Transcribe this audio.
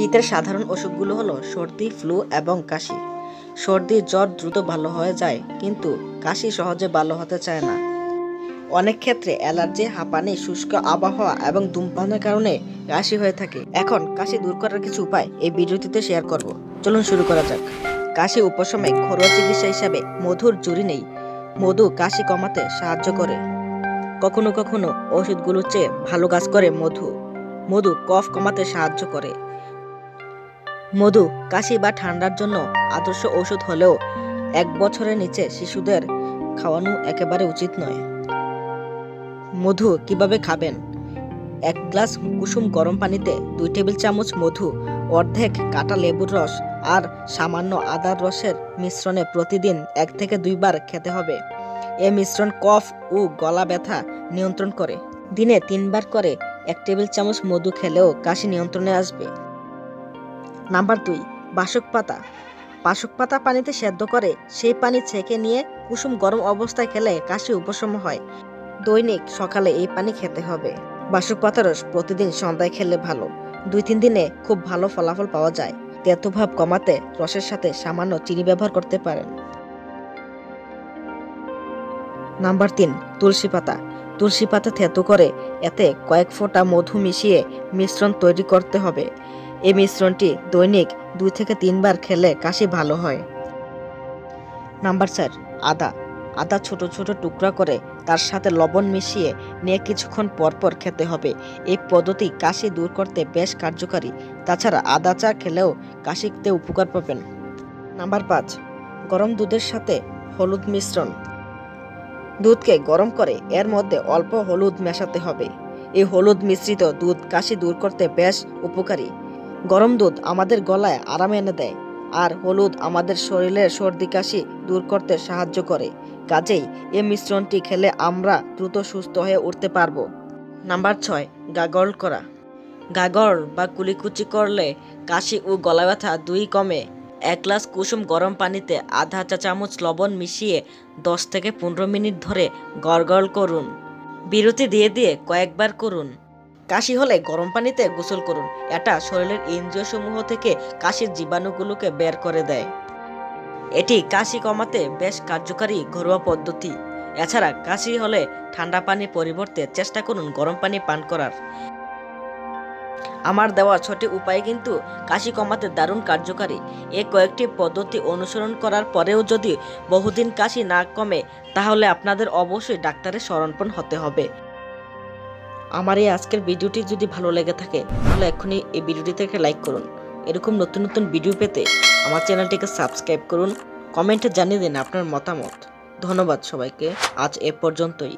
শীতের সাধারণ অসুখগুলো হলো সর্দি, ফ্লু এবং কাশি। সর্দি জ্বর দ্রুত ভালো হয়ে যায়, কিন্তু কাশি সহজে ভালো হতে চায় না। অনেক ক্ষেত্রে অ্যালার্জি, হাঁপানি, শুষ্ক আবহাওয়া এবং ধূমপানের কারণে কাশি হয়ে থাকে। এখন কাশি দূর করার কিছু উপায় এই ভিডিওটিতে শেয়ার করব। চলুন শুরু করা যাক। কাশি উপশমে ঘরোয়া চিকিৎসা হিসাবে মধুর জুড়ি নেই। মধু কাশি কমাতে সাহায্য করে। কখনো কখনো ওষুধগুলোর চেয়ে ভালো কাজ করে মধু। মধু কফ কমাতে সাহায্য করে। মধু কাশি বা ঠান্ডার জন্য আদর্শ ঔষধ হলেও 1 বছরের নিচে শিশুদের খাওয়ানো একেবারে উচিত নয়। মধু কিভাবে খাবেন? 1 গ্লাস কুসুম গরম পানিতে 2 টেবিল চামচ মধু, অর্ধেক কাটা লেবুর রস আর সামান্য আদার রসের মিশ্রণে প্রতিদিন 1 থেকে 2 বার খেতে হবে। এই মিশ্রণ কফ ও গলা ব্যথা নিয়ন্ত্রণ করে। দিনে 3 বার করে 1 টেবিল চামচ মধু খেলেও কাশি নিয়ন্ত্রণে আসবে। নাম্বার 2, বাসক পাতা। বাসক পাতা পানিতে সেদ্ধ করে সেই পানি ছেঁকে নিয়ে কুসুম গরম অবস্থায় খেলে কাশি উপশম হয়। দৈনিক সকালে এই পানি খেতে হবে। বাসক পাতার রস প্রতিদিন সন্ধ্যায় খেলে ভালো। 2-3 দিনে খুব ভালো ফলাফল পাওয়া যায়। তেতোভাব কমাতে রসের সাথে সামান্য চিনি ব্যবহার করতে পারেন। নাম্বার 3, তুলসী পাতা। তুলসী পাতা থেতো করে এতে কয়েক ফোঁটা মধু মিশিয়ে মিশ্রণ তৈরি করতে হবে। এই মিশ্রণটি দৈনিক 2 থেকে 3 বার খেলে কাশি ভালো হয়। নাম্বার 4, আদা। আদা ছোট ছোট টুকরা করে তার সাথে লবণ মিশিয়ে নিয়ে কিছুক্ষণ পরপর খেতে হবে। এই পদ্ধতি কাশি দূর করতে বেশ কার্যকারী। তাছাড়া আদা চা খেলেও কাশিতে উপকার পাবেন। নাম্বার 5, গরম দুধের সাথে হলুদ মিশ্রণ। দুধকে গরম করে এর মধ্যে অল্প হলুদ মেশাতে হবে। এই হলুদ মিশ্রিত দুধ কাশি দূর করতে বেশ উপকারী। গরম দুধ আমাদের গলায় আরাম এনে দেয়, আর হলুদ আমাদের শরীরের সর্দি কাশি দূর করতে সাহায্য করে। কাজেই এই মিশ্রণটি খেলে আমরা দ্রুত সুস্থ হয়ে উঠতে পারবো। নাম্বার 6, গাগল করা। গাগল বা কুলিকুচি করলে কাশি ও গলা ব্যথা দুই কমে। 1 গ্লাস কুসুম গরম পানিতে আধা চা চামচ লবণ মিশিয়ে 10 থেকে 15 মিনিট ধরে গড়গড় করুন। বিরতি দিয়ে দিয়ে কয়েকবার করুন। কাশি হলে গরম পানিতে গোসল করুন। এটা শরীরের ইন্দ্রিয়সমূহ থেকে কাশির জীবাণুগুলোকে বের করে দেয়। এটি কাশি কমাতে বেশ কার্যকারী ঘরোয়া পদ্ধতি। এছাড়া কাশি হলে ঠান্ডা পানির পরিবর্তে চেষ্টা করুন গরম পানি পান করার। আমার দেওয়া 6টি উপায় কিন্তু কাশি কমাতে দারুণ কার্যকারী। এই কয়েকটি পদ্ধতি অনুসরণ করার পরেও যদি বহুদিন কাশি না কমে, তাহলে আপনাদের অবশ্যই ডাক্তারের শরণাপন্ন হতে হবে। আমার এই আজকের ভিডিওটি যদি ভালো লেগে থাকে, তাহলে এখনই এই ভিডিওটিতে একটা লাইক করুন। এরকম নতুন নতুন ভিডিও পেতে আমার চ্যানেলটিকে সাবস্ক্রাইব করুন। কমেন্টে জানিয়ে দিন আপনার মতামত। ধন্যবাদ সবাইকে। আজ এ পর্যন্তই।